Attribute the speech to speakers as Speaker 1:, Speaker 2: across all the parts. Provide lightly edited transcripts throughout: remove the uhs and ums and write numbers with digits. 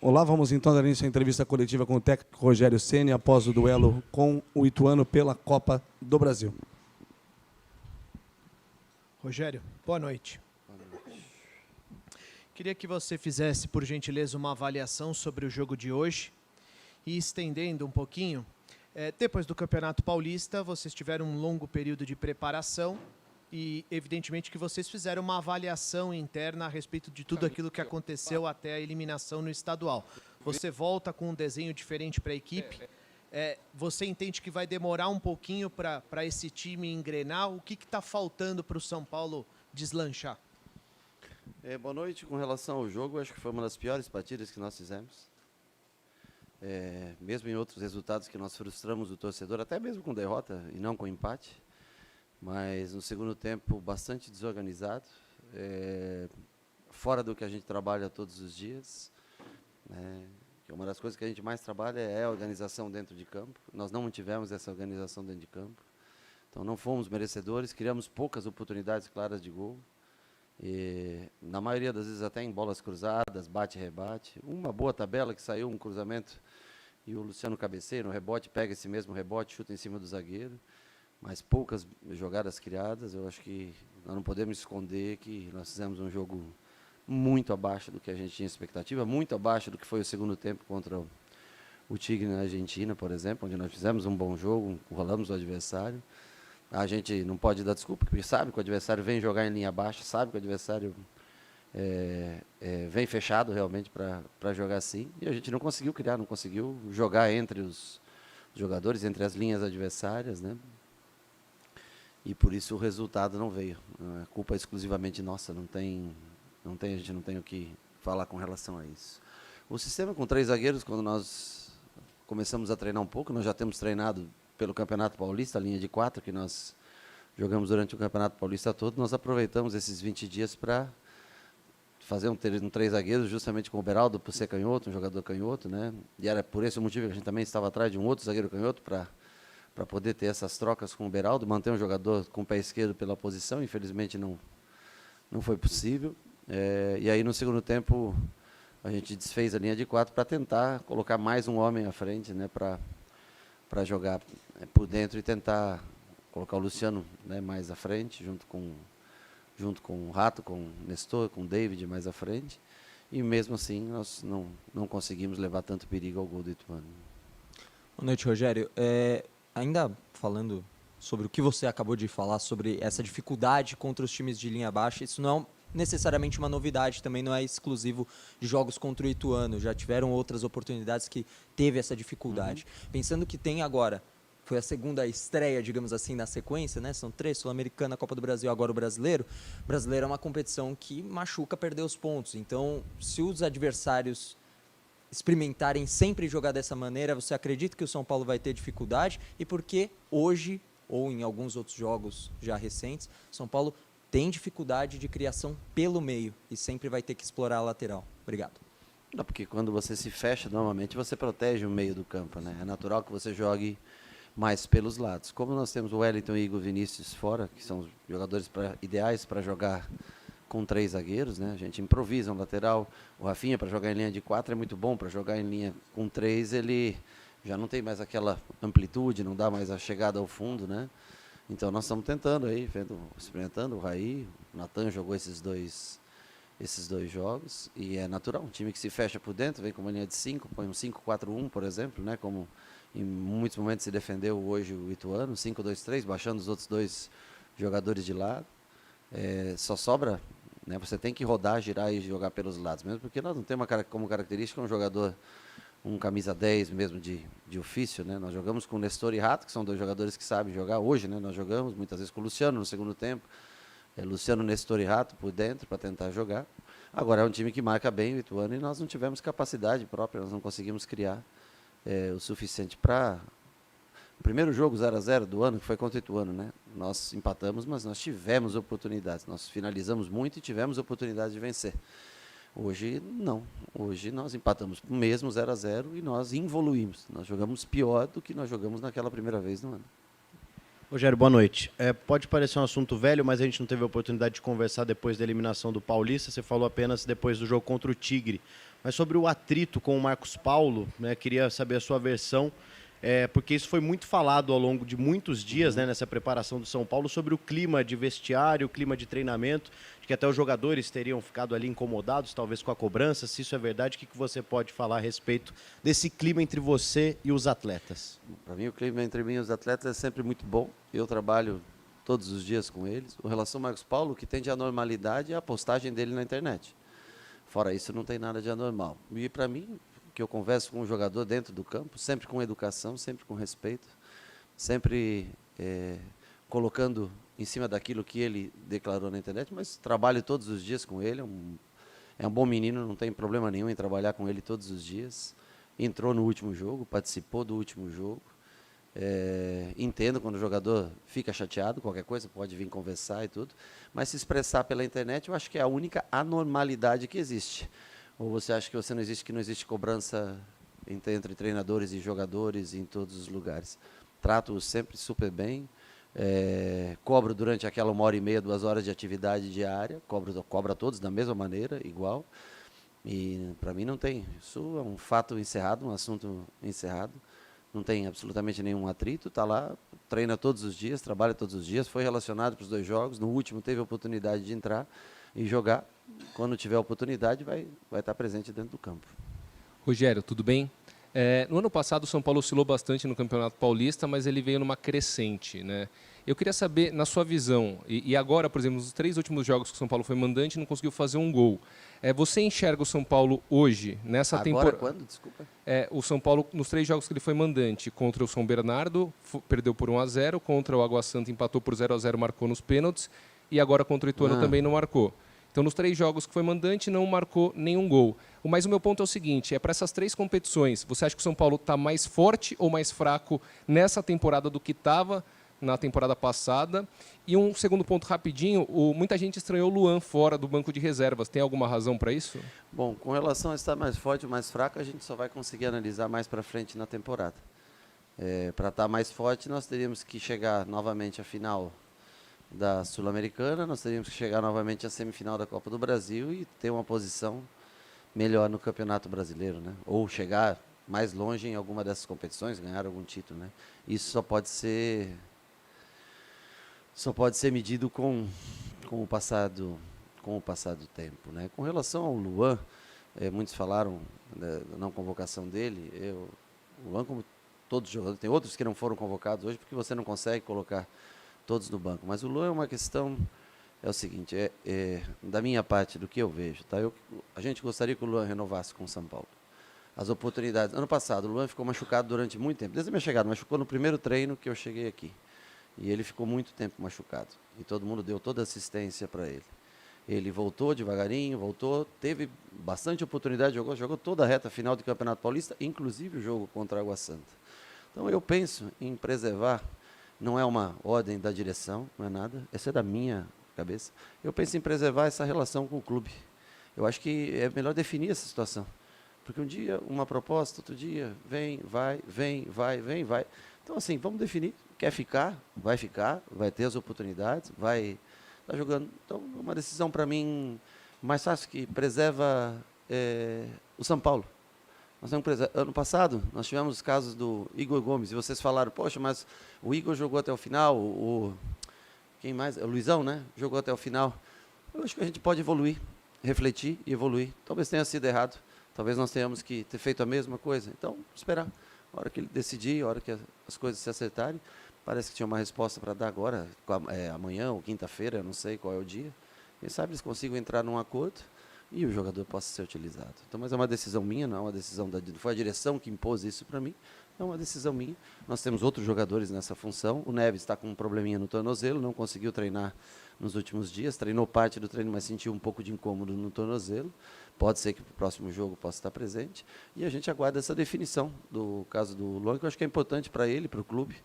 Speaker 1: Olá, vamos então dar início à entrevista coletiva com o técnico Rogério Ceni após o duelo com o Ituano pela Copa do Brasil.
Speaker 2: Rogério, boa noite. Queria que você fizesse, por gentileza, uma avaliação sobre o jogo de hoje e estendendo um pouquinho. Depois do Campeonato Paulista, vocês tiveram um longo período de preparação e, evidentemente, que vocês fizeram uma avaliação interna a respeito de tudo aquilo que aconteceu até a eliminação no estadual. Você volta com um desenho diferente para a equipe. Você entende que vai demorar um pouquinho para esse time engrenar? O que está faltando para o São Paulo deslanchar?
Speaker 3: Boa noite. Com relação ao jogo, acho que foi uma das piores partidas que nós fizemos. Mesmo em outros resultados que nós frustramos o torcedor, até mesmo com derrota e não com empate. Mas no segundo tempo, bastante desorganizado, fora do que a gente trabalha todos os dias. Que uma das coisas que a gente mais trabalha é a organização dentro de campo. Nós não mantivemos essa organização dentro de campo. Então não fomos merecedores, criamos poucas oportunidades claras de gol. E, na maioria das vezes até em bolas cruzadas, bate-rebate. Uma boa tabela que saiu, um cruzamento, e o Luciano cabeceia no rebote, pega esse mesmo rebote, chuta em cima do zagueiro. Mas poucas jogadas criadas. Eu acho que nós não podemos esconder que nós fizemos um jogo muito abaixo do que a gente tinha expectativa, muito abaixo do que foi o segundo tempo contra o Tigre na Argentina, por exemplo, onde nós fizemos um bom jogo, rolamos o adversário. A gente não pode dar desculpa, porque sabe que o adversário vem jogar em linha baixa, sabe que o adversário vem fechado realmente para jogar assim, e a gente não conseguiu criar, não conseguiu jogar entre os jogadores, entre as linhas adversárias, né? E por isso o resultado não veio. A culpa é exclusivamente nossa, a gente não tem o que falar com relação a isso. O sistema com 3 zagueiros, quando nós começamos a treinar um pouco, nós já temos treinado pelo Campeonato Paulista, a linha de 4, que nós jogamos durante o Campeonato Paulista todo, nós aproveitamos esses 20 dias para fazer um 3 zagueiros, justamente com o Beraldo, por ser canhoto, um jogador canhoto, né? E era por esse motivo que a gente também estava atrás de um outro zagueiro canhoto para poder ter essas trocas com o Beraldo, manter um jogador com o pé esquerdo pela posição. Infelizmente não foi possível. E aí no segundo tempo a gente desfez a linha de 4 para tentar colocar mais um homem à frente, né, para jogar por dentro e tentar colocar o Luciano, né, mais à frente, junto com o Rato, com o Nestor, com o David mais à frente. E mesmo assim nós não conseguimos levar tanto perigo ao gol do Ituano.
Speaker 4: Boa noite, Rogério. Ainda falando sobre o que você acabou de falar, sobre essa dificuldade contra os times de linha baixa, isso não é necessariamente uma novidade, também não é exclusivo de jogos contra o Ituano, já tiveram outras oportunidades que teve essa dificuldade. Pensando que tem agora, foi a segunda estreia, digamos assim, na sequência, né? São 3, Sul-Americana, Copa do Brasil, agora o Brasileiro. O Brasileiro é uma competição que machuca perder os pontos, então se os adversários experimentarem sempre jogar dessa maneira, você acredita que o São Paulo vai ter dificuldade? E por que hoje, ou em alguns outros jogos já recentes, São Paulo tem dificuldade de criação pelo meio e sempre vai ter que explorar a lateral? Obrigado.
Speaker 3: Não, porque quando você se fecha, normalmente você protege o meio do campo, né? É natural que você jogue mais pelos lados. Como nós temos o Wellington e Igor Vinícius fora, que são os jogadores ideais para jogar com 3 zagueiros, né? A gente improvisa um lateral. O Rafinha, para jogar em linha de 4, é muito bom. Para jogar em linha com 3, ele já não tem mais aquela amplitude, não dá mais a chegada ao fundo, né? Então nós estamos tentando aí, experimentando. O Raí, o Natan jogou esses dois jogos, e é natural, um time que se fecha por dentro, vem com uma linha de 5, põe um 5-4-1, por exemplo, né? Como em muitos momentos se defendeu hoje o Ituano, 5-2-3, baixando os outros 2 jogadores de lado. Só sobra, né? Você tem que rodar, girar e jogar pelos lados, mesmo porque nós não temos como característica um jogador, um camisa 10 mesmo de ofício, né? Nós jogamos com o Nestor e Rato, que são 2 jogadores que sabem jogar hoje, né? Nós jogamos muitas vezes com o Luciano no segundo tempo, Luciano, Nestor e Rato por dentro para tentar jogar. Agora é um time que marca bem o Ituano e nós não tivemos capacidade própria, nós não conseguimos criar o suficiente para... O primeiro jogo 0-0 do ano, que foi contra o Ituano, né? Nós empatamos, mas nós tivemos oportunidades. Nós finalizamos muito e tivemos oportunidade de vencer. Hoje, não. Hoje nós empatamos mesmo 0-0 e nós evoluímos. Nós jogamos pior do que nós jogamos naquela primeira vez no ano.
Speaker 5: Rogério, boa noite. Pode parecer um assunto velho, mas a gente não teve a oportunidade de conversar depois da eliminação do Paulista. Você falou apenas depois do jogo contra o Tigre. Mas sobre o atrito com o Marcos Paulo, né, queria saber a sua versão, porque isso foi muito falado ao longo de muitos dias, né, nessa preparação do São Paulo, sobre o clima de vestiário, o clima de treinamento, de que até os jogadores teriam ficado ali incomodados, talvez com a cobrança. Se isso é verdade, o que você pode falar a respeito desse clima entre você e os atletas?
Speaker 3: Para mim, o clima entre mim e os atletas é sempre muito bom. Eu trabalho todos os dias com eles. Com relação ao Marcos Paulo, o que tem de anormalidade é a postagem dele na internet. Fora isso, não tem nada de anormal. E para mim, que eu converso com o jogador dentro do campo, sempre com educação, sempre com respeito, sempre colocando em cima daquilo que ele declarou na internet, mas trabalho todos os dias com ele, é um bom menino, não tem problema nenhum em trabalhar com ele todos os dias. Entrou no último jogo, participou do último jogo. Entendo quando o jogador fica chateado, qualquer coisa, pode vir conversar e tudo, mas se expressar pela internet, eu acho que é a única anormalidade que existe. Ou você acha que que não existe cobrança entre treinadores e jogadores em todos os lugares? Trato-os sempre super bem, cobro durante aquela 1h30, 2 horas de atividade diária, cobro a todos da mesma maneira, igual, e para mim não tem, isso é um fato encerrado, um assunto encerrado, não tem absolutamente nenhum atrito, está lá, treina todos os dias, trabalha todos os dias, foi relacionado para os 2 jogos, no último teve a oportunidade de entrar e jogar, quando tiver a oportunidade vai estar presente dentro do campo.
Speaker 6: Rogério, tudo bem? No ano passado o São Paulo oscilou bastante no Campeonato Paulista, mas ele veio numa crescente, né? Eu queria saber, na sua visão, e agora, por exemplo, nos 3 últimos jogos que o São Paulo foi mandante, não conseguiu fazer um gol. Você enxerga o São Paulo hoje, nessa temporada?
Speaker 3: Agora quando? Desculpa.
Speaker 6: O São Paulo, nos 3 jogos que ele foi mandante, contra o São Bernardo, perdeu por 1-0, contra o Água Santa empatou por 0-0, marcou nos pênaltis, e agora contra o Ituano também não marcou. Então, nos 3 jogos que foi mandante, não marcou nenhum gol. Mas o meu ponto é o seguinte, para essas 3 competições, você acha que o São Paulo está mais forte ou mais fraco nessa temporada do que estava na temporada passada? E um segundo ponto rapidinho, muita gente estranhou o Luan fora do banco de reservas. Tem alguma razão para isso?
Speaker 3: Bom, com relação a estar mais forte ou mais fraco, a gente só vai conseguir analisar mais para frente na temporada. Para estar mais forte, nós teríamos que chegar novamente à final da Sul-Americana, nós teríamos que chegar novamente à semifinal da Copa do Brasil e ter uma posição melhor no Campeonato Brasileiro, né? Ou chegar mais longe em alguma dessas competições, ganhar algum título, né? Isso só pode ser medido com o passar do tempo, né? Com relação ao Luan, muitos falaram da não convocação dele. O Luan, como todos os jogadores, tem outros que não foram convocados hoje porque você não consegue colocar todos no banco, mas o Luan é uma questão, é o seguinte, da minha parte, do que eu vejo, tá? A gente gostaria que o Luan renovasse com o São Paulo. As oportunidades, ano passado o Luan ficou machucado durante muito tempo, desde a minha chegada, machucou no primeiro treino que eu cheguei aqui, e ele ficou muito tempo machucado, e todo mundo deu toda a assistência para ele. Ele voltou devagarinho, teve bastante oportunidade, jogou toda a reta final do Campeonato Paulista, inclusive o jogo contra a Água Santa. Então eu penso em preservar. Não é uma ordem da direção, não é nada, essa é da minha cabeça. Eu penso em preservar essa relação com o clube. Eu acho que é melhor definir essa situação. Porque um dia uma proposta, outro dia vem, vai. Então, assim, vamos definir. Quer ficar, vai ter as oportunidades, vai estar jogando. Então, é uma decisão para mim mais fácil, que preserva o São Paulo. Ano passado, nós tivemos os casos do Igor Gomes, e vocês falaram, poxa, mas o Igor jogou até o final, quem mais? O Luizão, né? Jogou até o final. Eu acho que a gente pode evoluir, refletir e evoluir. Talvez tenha sido errado, talvez nós tenhamos que ter feito a mesma coisa. Então, esperar. A hora que ele decidir, a hora que as coisas se acertarem, parece que tinha uma resposta para dar agora, amanhã ou quinta-feira, eu não sei qual é o dia. Quem sabe eles consigam entrar num acordo e o jogador possa ser utilizado. Então, mas é uma decisão minha, não é uma decisão não foi a direção que impôs isso para mim, é uma decisão minha. Nós temos outros jogadores nessa função. O Neves está com um probleminha no tornozelo, não conseguiu treinar nos últimos dias, treinou parte do treino, mas sentiu um pouco de incômodo no tornozelo. Pode ser que o próximo jogo possa estar presente. E a gente aguarda essa definição do caso do Luan, que eu acho que é importante para ele, para o clube,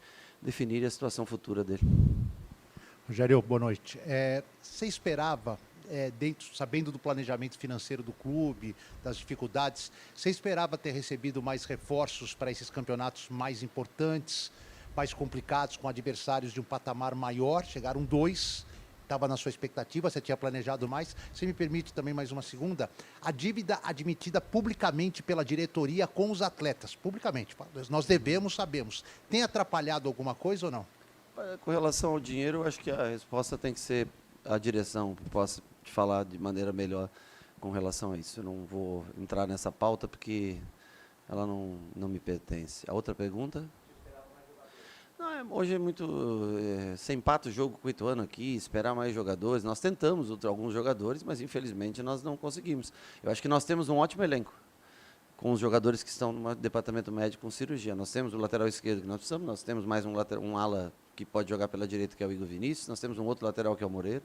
Speaker 3: definir a situação futura dele.
Speaker 7: Rogério, boa noite. Você esperava, sabendo do planejamento financeiro do clube, das dificuldades, você esperava ter recebido mais reforços para esses campeonatos mais importantes? mais complicados, com adversários de um patamar maior, chegaram 2, estava na sua expectativa, você tinha planejado mais. Se me permite também mais uma segunda, a dívida admitida publicamente pela diretoria com os atletas, publicamente, nós devemos, sabemos, tem atrapalhado alguma coisa ou não?
Speaker 3: Com relação ao dinheiro, eu acho que a resposta tem que ser a direção, que possa te falar de maneira melhor com relação a isso. Eu não vou entrar nessa pauta porque ela não me pertence. A outra pergunta? Não, hoje é muito você empata o jogo com o Ituano aqui, esperar mais jogadores. Nós tentamos alguns jogadores, mas infelizmente nós não conseguimos. Eu acho que nós temos um ótimo elenco com os jogadores que estão no departamento médico com cirurgia. Nós temos o lateral esquerdo que nós precisamos, nós temos mais um ala que pode jogar pela direita, que é o Igor Vinícius, nós temos um outro lateral que é o Moreira.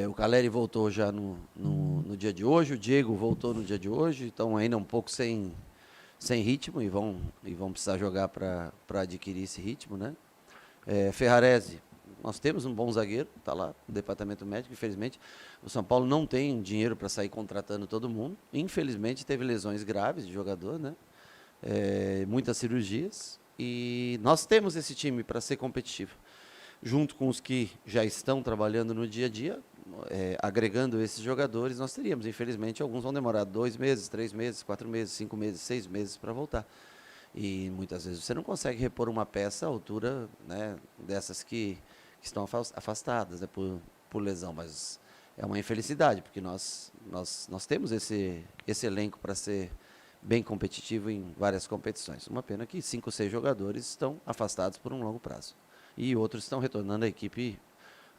Speaker 3: O Caleri voltou já no dia de hoje, o Diego voltou no dia de hoje, então ainda um pouco sem ritmo e vão precisar jogar para adquirir esse ritmo, né? Ferrarese, nós temos um bom zagueiro, está lá no departamento médico, infelizmente o São Paulo não tem dinheiro para sair contratando todo mundo, infelizmente teve lesões graves de jogador, né? Muitas cirurgias, e nós temos esse time para ser competitivo, junto com os que já estão trabalhando no dia a dia, agregando esses jogadores, nós teríamos, infelizmente, alguns vão demorar 2 meses, 3 meses, 4 meses, 5 meses, 6 meses para voltar. E muitas vezes você não consegue repor uma peça à altura, né, dessas que estão afastadas, né, por lesão, mas é uma infelicidade, porque nós temos esse elenco para ser bem competitivo em várias competições. Uma pena que 5 ou 6 jogadores estão afastados por um longo prazo. E outros estão retornando à equipe,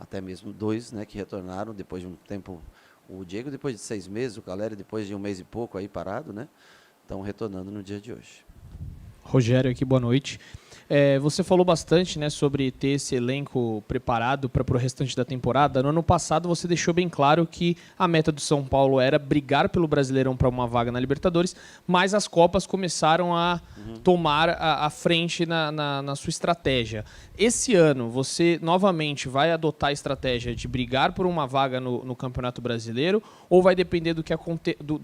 Speaker 3: até mesmo 2, né, que retornaram depois de um tempo. O Diego depois de 6 meses, o Caleri depois de 1 mês e pouco aí parado, né, estão retornando no dia de hoje.
Speaker 2: Rogério aqui, boa noite. Você falou bastante, né, sobre ter esse elenco preparado para o restante da temporada. No ano passado você deixou bem claro que a meta do São Paulo era brigar pelo Brasileirão para uma vaga na Libertadores, mas as Copas começaram a tomar a frente na sua estratégia. Esse ano você novamente vai adotar a estratégia de brigar por uma vaga no Campeonato Brasileiro ou vai depender do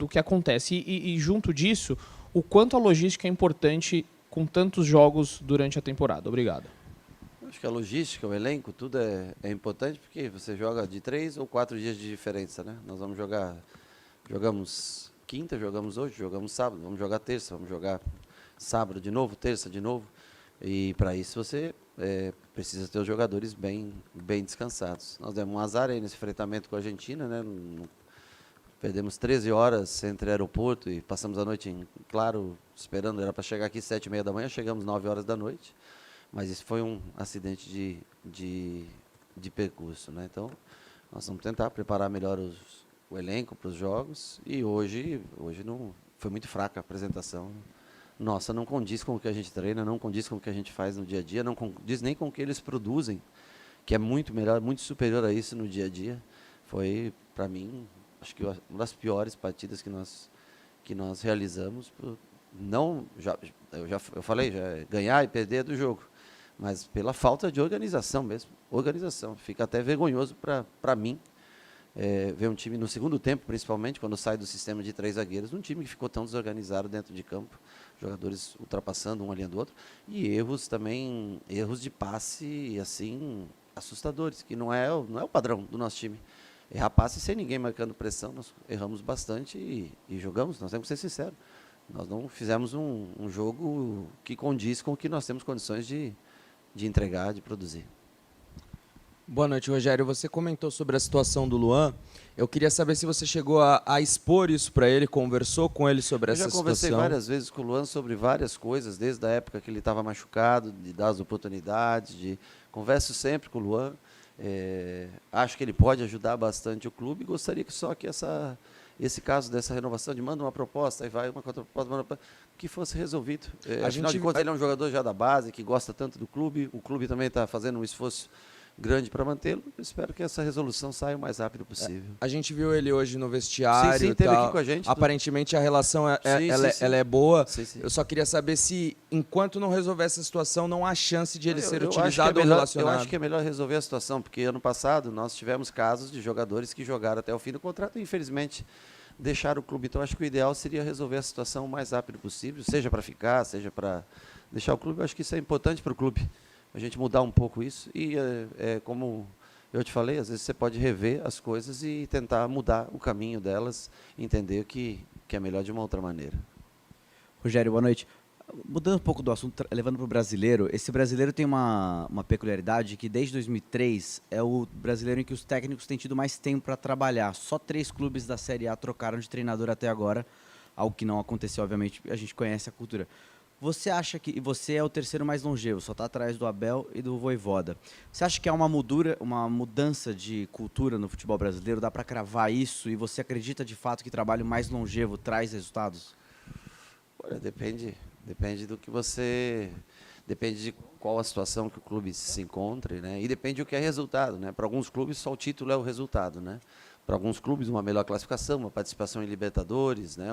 Speaker 2: que acontece? E junto disso, o quanto a logística é importante com tantos jogos durante a temporada? Obrigado.
Speaker 3: Acho que a logística, o elenco, tudo é importante, porque você joga de 3 ou 4 dias de diferença, né? Nós jogamos quinta, jogamos hoje, jogamos sábado, vamos jogar terça, vamos jogar sábado de novo, terça de novo. E para isso você precisa ter os jogadores bem descansados. Nós demos um azar aí nesse enfrentamento com a Argentina, né? Perdemos 13 horas entre aeroporto e passamos a noite em Claro, esperando, era para chegar aqui 7h30 da manhã, chegamos 9 horas da noite, mas isso foi um acidente de percurso, né? Então, nós vamos tentar preparar melhor o elenco para os jogos, e hoje não foi muito fraca a apresentação. Nossa, não condiz com o que a gente treina, não condiz com o que a gente faz no dia a dia, não condiz nem com o que eles produzem, que é muito melhor, muito superior a isso no dia a dia. Foi, para mim, acho que uma das piores partidas que nós realizamos. Eu falei, ganhar e perder é do jogo, mas pela falta de organização mesmo. Organização. Fica até vergonhoso para mim ver um time no segundo tempo, principalmente, quando sai do sistema de 3 zagueiros, um time que ficou tão desorganizado dentro de campo, jogadores ultrapassando um ali do outro, e erros de passe, assim, assustadores, que não é o padrão do nosso time. Errar passe sem ninguém marcando pressão, nós erramos bastante e jogamos, nós temos que ser sinceros. Nós não fizemos um jogo que condiz com o que nós temos condições de entregar, de produzir.
Speaker 4: Boa noite, Rogério. Você comentou sobre a situação do Luan. Eu queria saber se você chegou a expor isso para ele, conversou com ele sobre essa situação.
Speaker 3: Eu já conversei várias vezes com o Luan sobre várias coisas, desde a época que ele estava machucado, de dar as oportunidades, converso sempre com o Luan. Acho que ele pode ajudar bastante o clube. Gostaria que esse caso dessa renovação, de manda uma proposta, aí vai uma contraproposta, que fosse resolvido. Afinal de contas, ele é um jogador já da base, que gosta tanto do clube. O clube também está fazendo um esforço grande para mantê-lo. Espero que essa resolução saia o mais rápido possível.
Speaker 4: A gente viu ele hoje no vestiário.
Speaker 3: Sim, teve aqui com a gente.
Speaker 4: Aparentemente a relação ela é boa.
Speaker 3: Sim.
Speaker 4: Eu só queria saber se, enquanto não resolver essa situação, não há chance de ele ser utilizado ou relacionado.
Speaker 3: Eu acho que é melhor resolver a situação, porque ano passado nós tivemos casos de jogadores que jogaram até o fim do contrato e, infelizmente, deixar o clube. Então, acho que o ideal seria resolver a situação o mais rápido possível, seja para ficar, seja para deixar o clube. Eu acho que isso é importante para o clube, a gente mudar um pouco isso. E, como eu te falei, às vezes você pode rever as coisas e tentar mudar o caminho delas, entender que é melhor de uma outra maneira.
Speaker 8: Rogério, boa noite. Mudando um pouco do assunto, levando para o brasileiro, esse brasileiro tem uma peculiaridade que desde 2003 é o brasileiro em que os técnicos têm tido mais tempo para trabalhar. Só 3 clubes da Série A trocaram de treinador até agora, algo que não aconteceu, obviamente, a gente conhece a cultura. Você acha que, e você é o terceiro mais longevo, só está atrás do Abel e do Vojvoda. Você acha que há uma mudança de cultura no futebol brasileiro? Dá para cravar isso? E você acredita de fato que trabalho mais longevo traz resultados?
Speaker 3: Olha, depende do que você... Depende de qual a situação que o clube se encontre, né? E depende do que é resultado, né? Para alguns clubes, só o título é o resultado, né? Para alguns clubes, uma melhor classificação, uma participação em Libertadores, né?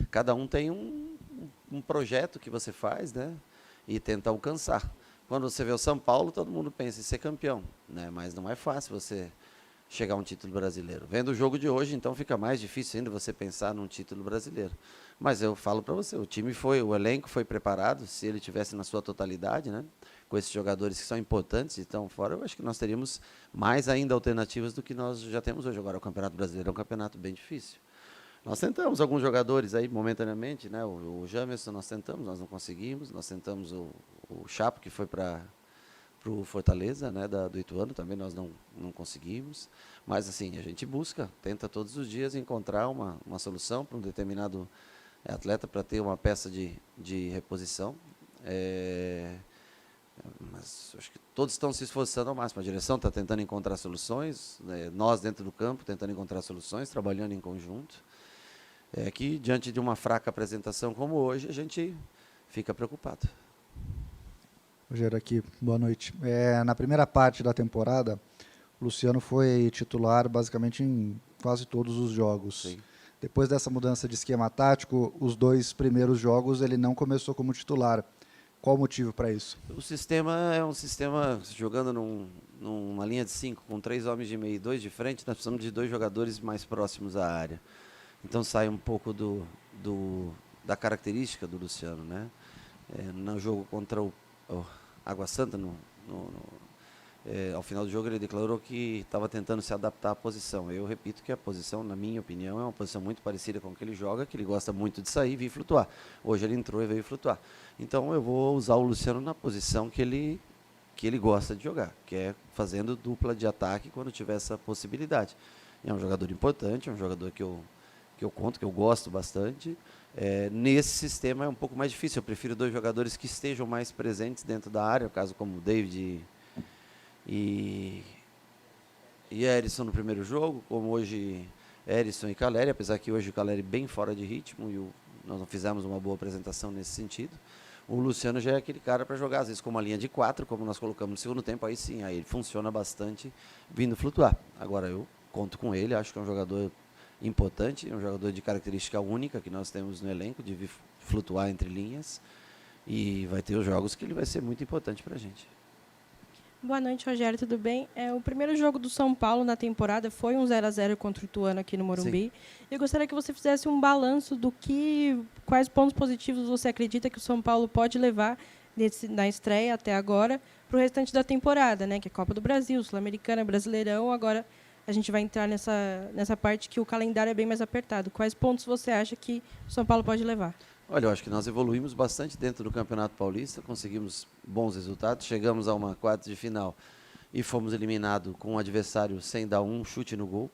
Speaker 3: Cada um tem um projeto que você faz, né? E tenta alcançar. Quando você vê o São Paulo, todo mundo pensa em ser campeão, né? Mas não é fácil você chegar a um título brasileiro. Vendo o jogo de hoje, então fica mais difícil ainda você pensar num título brasileiro. Mas eu falo para você, o elenco foi preparado, se ele tivesse na sua totalidade, né? Com esses jogadores que são importantes e estão fora, eu acho que nós teríamos mais ainda alternativas do que nós já temos hoje. Agora, o Campeonato Brasileiro é um campeonato bem difícil. Nós tentamos alguns jogadores aí momentaneamente, né? O Jamerson nós tentamos, nós não conseguimos. Nós tentamos o Chapo, que foi para o Fortaleza, né? Do Ituano, também nós não conseguimos. Mas assim, a gente tenta todos os dias encontrar uma solução para um determinado atleta, para ter uma peça de reposição. Mas acho que todos estão se esforçando ao máximo. A direção está tentando encontrar soluções, né? Nós dentro do campo tentando encontrar soluções, trabalhando em conjunto. Que diante de uma fraca apresentação como hoje, a gente fica preocupado.
Speaker 9: Rogério aqui, boa noite. Na primeira parte da temporada, o Luciano foi titular basicamente em quase todos os jogos.
Speaker 3: Sim.
Speaker 9: Depois dessa mudança de esquema tático, os 2 primeiros jogos ele não começou como titular. Qual o motivo para isso?
Speaker 3: O sistema é um sistema jogando numa linha de 5, com 3 homens de meio e 2 de frente, nós precisamos de 2 jogadores mais próximos à área. Então sai um pouco da característica do Luciano, né? No jogo contra o Água Santa, ao final do jogo ele declarou que estava tentando se adaptar à posição. Eu repito que a posição, na minha opinião, é uma posição muito parecida com a que ele joga, que ele gosta muito de sair e vir flutuar. Hoje ele entrou e veio flutuar. Então eu vou usar o Luciano na posição que ele gosta de jogar, que é fazendo dupla de ataque quando tiver essa possibilidade. É um jogador importante, é um jogador que eu conto, que eu gosto bastante. Nesse sistema é um pouco mais difícil. Eu prefiro 2 jogadores que estejam mais presentes dentro da área, caso como o David e Erisson no primeiro jogo, como hoje Erisson e Caleri, apesar que hoje o Caleri bem fora de ritmo e nós não fizemos uma boa apresentação nesse sentido. O Luciano já é aquele cara para jogar, às vezes com uma linha de 4, como nós colocamos no segundo tempo, aí sim, aí ele funciona bastante vindo flutuar. Agora eu conto com ele, acho que é um jogador importante, é um jogador de característica única que nós temos no elenco, de flutuar entre linhas, e vai ter os jogos que ele vai ser muito importante para a gente.
Speaker 10: Boa noite, Rogério, tudo bem? O primeiro jogo do São Paulo na temporada foi um 0-0 contra o Ituano aqui no Morumbi. Sim. Eu gostaria que você fizesse um balanço quais pontos positivos você acredita que o São Paulo pode levar na estreia até agora para o restante da temporada, né? Que é Copa do Brasil, Sul-Americana, Brasileirão. Agora a gente vai entrar nessa parte que o calendário é bem mais apertado. Quais pontos você acha que o São Paulo pode levar?
Speaker 3: Olha, eu acho que nós evoluímos bastante dentro do Campeonato Paulista, conseguimos bons resultados, chegamos a uma quarta de final e fomos eliminados com um adversário sem dar um chute no gol,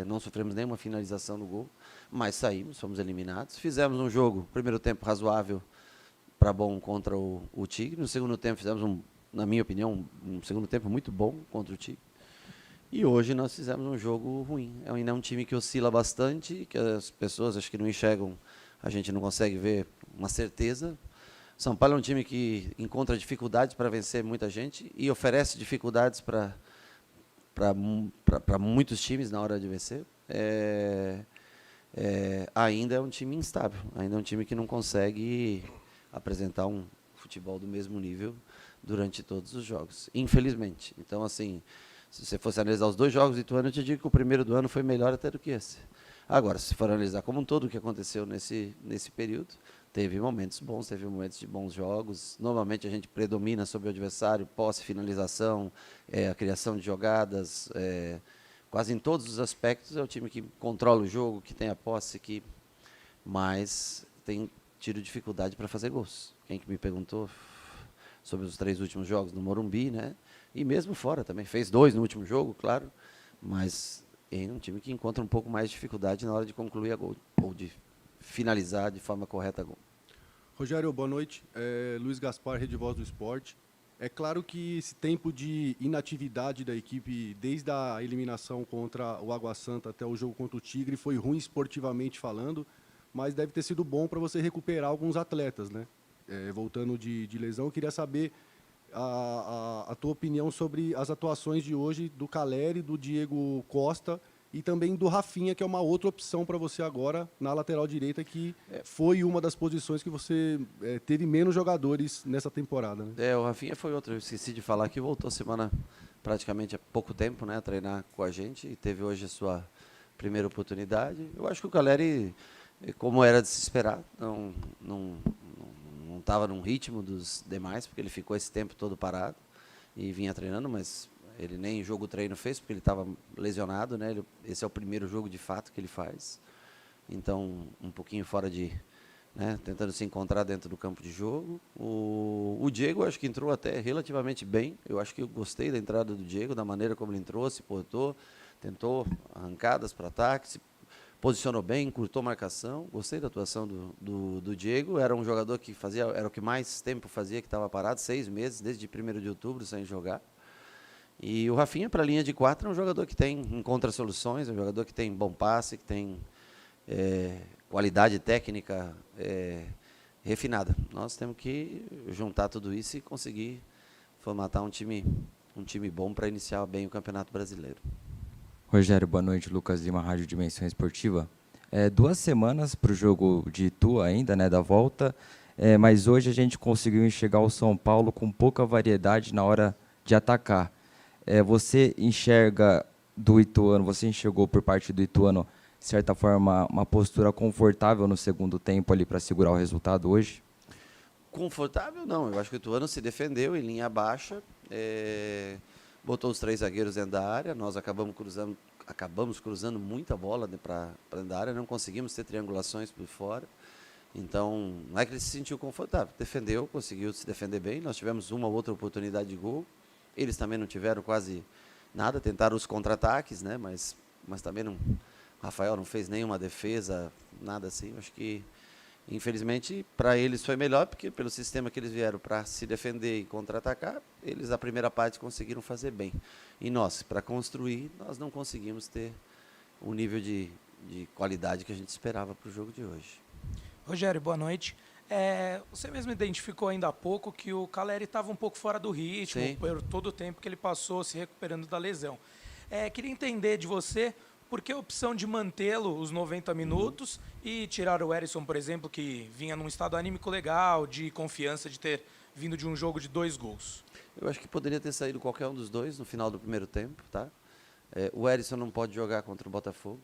Speaker 3: não sofremos nenhuma finalização no gol, mas saímos, fomos eliminados. Fizemos um jogo, primeiro tempo razoável para bom contra o Tigre, no segundo tempo fizemos, na minha opinião, um segundo tempo muito bom contra o Tigre. E hoje nós fizemos um jogo ruim. Ainda é um time que oscila bastante, que as pessoas acho que não enxergam, a gente não consegue ver uma certeza. São Paulo é um time que encontra dificuldades para vencer muita gente e oferece dificuldades para muitos times na hora de vencer. Ainda é um time instável, ainda é um time que não consegue apresentar um futebol do mesmo nível durante todos os jogos, infelizmente. Então, assim, se você fosse analisar os 2 jogos do Ituano, eu te digo que o primeiro do ano foi melhor até do que esse. Agora, se for analisar como um todo o que aconteceu nesse período, teve momentos bons, teve momentos de bons jogos. Normalmente a gente predomina sobre o adversário, posse, finalização, a criação de jogadas. Quase em todos os aspectos é o time que controla o jogo, que tem a posse, mas tem tido dificuldade para fazer gols. Quem que me perguntou sobre os 3 últimos jogos no Morumbi, né? E mesmo fora também. Fez 2 no último jogo, claro, mas é um time que encontra um pouco mais de dificuldade na hora de concluir a gol, ou de finalizar de forma correta a gol.
Speaker 11: Rogério, boa noite. Luiz Gaspar, Rede Voz do Esporte. É claro que esse tempo de inatividade da equipe, desde a eliminação contra o Água Santa até o jogo contra o Tigre, foi ruim esportivamente falando, mas deve ter sido bom para você recuperar alguns atletas, né? Voltando de lesão, eu queria saber a tua opinião sobre as atuações de hoje do Caleri, do Diego Costa e também do Rafinha, que é uma outra opção para você agora na lateral direita, que foi uma das posições que você teve menos jogadores nessa temporada, né?
Speaker 3: O Rafinha foi outro, eu esqueci de falar que voltou semana praticamente há pouco tempo, né, a treinar com a gente e teve hoje a sua primeira oportunidade. Eu acho que o Caleri, como era de se esperar, não estava num ritmo dos demais, porque ele ficou esse tempo todo parado e vinha treinando, mas ele nem jogo treino fez, porque ele estava lesionado, né? Esse é o primeiro jogo de fato que ele faz. Então, um pouquinho fora de... né, tentando se encontrar dentro do campo de jogo. O Diego, acho que entrou até relativamente bem. Eu acho que eu gostei da entrada do Diego, da maneira como ele entrou, se portou, tentou arrancadas para ataque, se posicionou bem, encurtou marcação. Gostei da atuação do Diego. Era um jogador que era o que mais tempo fazia, que estava parado, 6 meses, desde 1º de outubro, sem jogar. E o Rafinha, para a linha de 4, é um jogador que encontra soluções, é um jogador que tem bom passe, que tem qualidade técnica refinada. Nós temos que juntar tudo isso e conseguir formatar um time bom para iniciar bem o Campeonato Brasileiro.
Speaker 12: Rogério, boa noite. Lucas Lima, Rádio Dimensão Esportiva. 2 semanas para o jogo de Itu ainda, né, da volta, mas hoje a gente conseguiu enxergar o São Paulo com pouca variedade na hora de atacar. Você enxerga do Ituano, você enxergou por parte do Ituano, de certa forma, uma postura confortável no segundo tempo ali para segurar o resultado hoje?
Speaker 3: Confortável não, eu acho que o Ituano se defendeu em linha baixa, botou os 3 zagueiros dentro da área, nós acabamos cruzando muita bola para dentro da área, não conseguimos ter triangulações por fora, então não é que ele se sentiu confortável, defendeu, conseguiu se defender bem, nós tivemos uma ou outra oportunidade de gol, eles também não tiveram quase nada, tentaram os contra-ataques, né? Mas também não. Rafael não fez nenhuma defesa, nada assim. Acho que, infelizmente, para eles foi melhor, porque pelo sistema que eles vieram para se defender e contra-atacar, eles a primeira parte conseguiram fazer bem. E nós, para construir, nós não conseguimos ter o nível de qualidade que a gente esperava para o jogo de hoje.
Speaker 13: Rogério, boa noite. Você mesmo identificou ainda há pouco que o Caleri estava um pouco fora do ritmo, sim, por todo o tempo que ele passou se recuperando da lesão. Queria entender de você por que a opção de mantê-lo os 90 minutos e tirar o Herisson, por exemplo, que vinha num estado anímico legal, de confiança, de ter vindo de um jogo de 2 gols.
Speaker 3: Eu acho que poderia ter saído qualquer um dos dois no final do primeiro tempo, tá? O Herisson não pode jogar contra o Botafogo,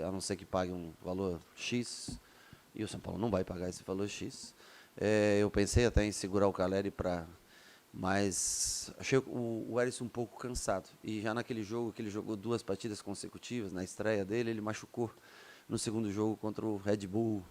Speaker 3: a não ser que pague um valor X. E o São Paulo não vai pagar esse valor X. Eu pensei até em segurar o Caleri mas achei o Herisson um pouco cansado. E já naquele jogo que ele jogou 2 partidas consecutivas, na estreia dele, ele machucou no segundo jogo contra o Red Bull.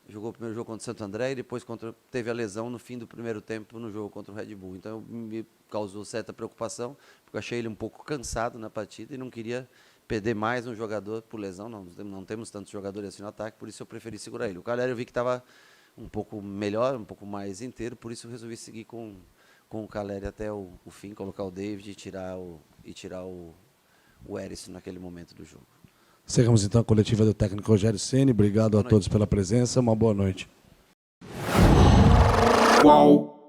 Speaker 3: Jogou o primeiro jogo contra o Santo André e depois teve a lesão no fim do primeiro tempo no jogo contra o Red Bull. Então me causou certa preocupação, porque eu achei ele um pouco cansado na partida e não queria perder mais um jogador por lesão, não temos tantos jogadores assim no ataque, por isso eu preferi segurar ele. O Caleri eu vi que estava um pouco melhor, um pouco mais inteiro, por isso eu resolvi seguir com o Caleri até o fim, colocar o David e tirar o Herisson naquele momento do jogo.
Speaker 1: Encerramos então a coletiva do técnico Rogério Ceni. Obrigado a todos pela presença, uma boa noite.
Speaker 14: Qual?